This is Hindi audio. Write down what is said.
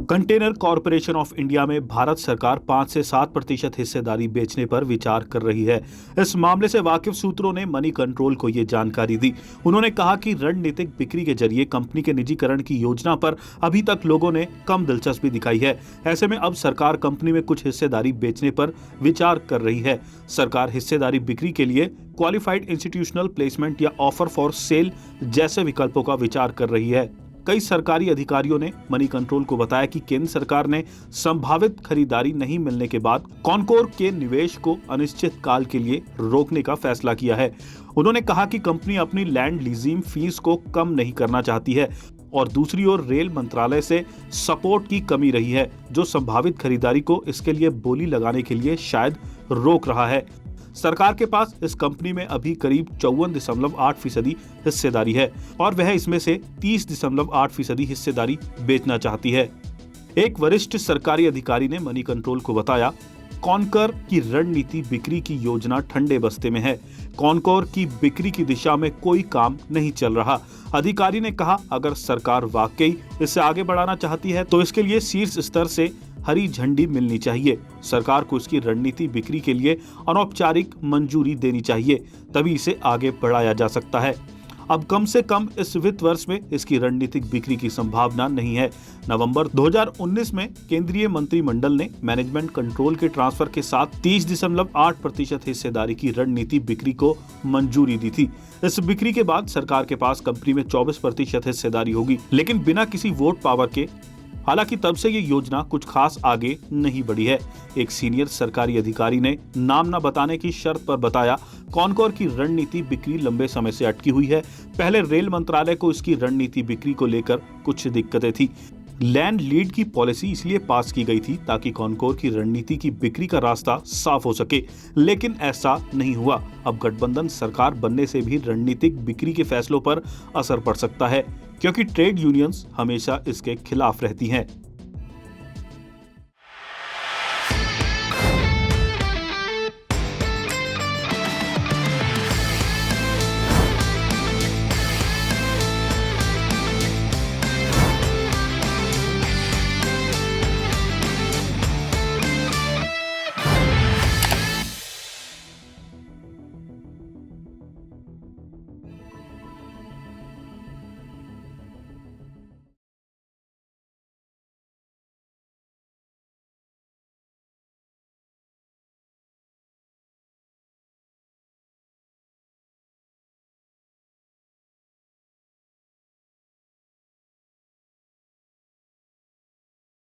कंटेनर कॉरपोरेशन ऑफ इंडिया में भारत सरकार 5 से 7% हिस्सेदारी बेचने पर विचार कर रही है। इस मामले से वाकिफ सूत्रों ने मनी कंट्रोल को ये जानकारी दी। उन्होंने कहा कि रणनीतिक बिक्री के जरिए कंपनी के निजीकरण की योजना पर अभी तक लोगों ने कम दिलचस्पी दिखाई है। ऐसे में अब सरकार कंपनी में कुछ हिस्सेदारी बेचने पर विचार कर रही है। सरकार हिस्सेदारी बिक्री के लिए क्वालिफाइड इंस्टीट्यूशनल प्लेसमेंट या ऑफर फॉर सेल जैसे विकल्पों का विचार कर रही है। कई सरकारी अधिकारियों ने मनी कंट्रोल को बताया कि केंद्र सरकार ने संभावित खरीदारी नहीं मिलने के बाद कॉनकोर के निवेश को अनिश्चित काल के लिए रोकने का फैसला किया है। उन्होंने कहा कि कंपनी अपनी लैंड लीजिंग फीस को कम नहीं करना चाहती है और दूसरी ओर रेल मंत्रालय से सपोर्ट की कमी रही है, जो संभावित खरीदारी को इसके लिए बोली लगाने के लिए शायद रोक रहा है। सरकार के पास इस कंपनी में अभी करीब 54.8% हिस्सेदारी है और वह इसमें से 30.8% हिस्सेदारी बेचना चाहती है। एक वरिष्ठ सरकारी अधिकारी ने मनी कंट्रोल को बताया, कॉनकोर की रणनीति बिक्री की योजना ठंडे बस्ते में है। कॉनकोर की बिक्री की दिशा में कोई काम नहीं चल रहा। अधिकारी ने कहा, अगर सरकार वाकई इसे आगे बढ़ाना चाहती है तो इसके लिए शीर्ष स्तर से हरी झंडी मिलनी चाहिए। सरकार को इसकी रणनीति बिक्री के लिए अनौपचारिक मंजूरी देनी चाहिए, तभी इसे आगे बढ़ाया जा सकता है। अब कम से कम इस वित्त वर्ष में इसकी रणनीतिक बिक्री की संभावना नहीं है। नवंबर 2019 में केंद्रीय मंत्रिमंडल ने मैनेजमेंट कंट्रोल के ट्रांसफर के साथ 30.8% हिस्सेदारी की रणनीति बिक्री को मंजूरी दी थी। इस बिक्री के बाद सरकार के पास कंपनी में 24% हिस्सेदारी होगी, लेकिन बिना किसी वोट पावर के। हालांकि तब से ये योजना कुछ खास आगे नहीं बढ़ी है। एक सीनियर सरकारी अधिकारी ने नाम न बताने की शर्त पर बताया, कॉनकोर की रणनीति बिक्री लंबे समय से अटकी हुई है। पहले रेल मंत्रालय को इसकी रणनीति बिक्री को लेकर कुछ दिक्कतें थी। लैंड लीड की पॉलिसी इसलिए पास की गई थी ताकि कॉनकोर की रणनीति की बिक्री का रास्ता साफ हो सके, लेकिन ऐसा नहीं हुआ। अब गठबंधन सरकार बनने से भी रणनीतिक बिक्री के फैसलों पर असर पड़ सकता है, क्योंकि ट्रेड यूनियंस हमेशा इसके खिलाफ रहती हैं।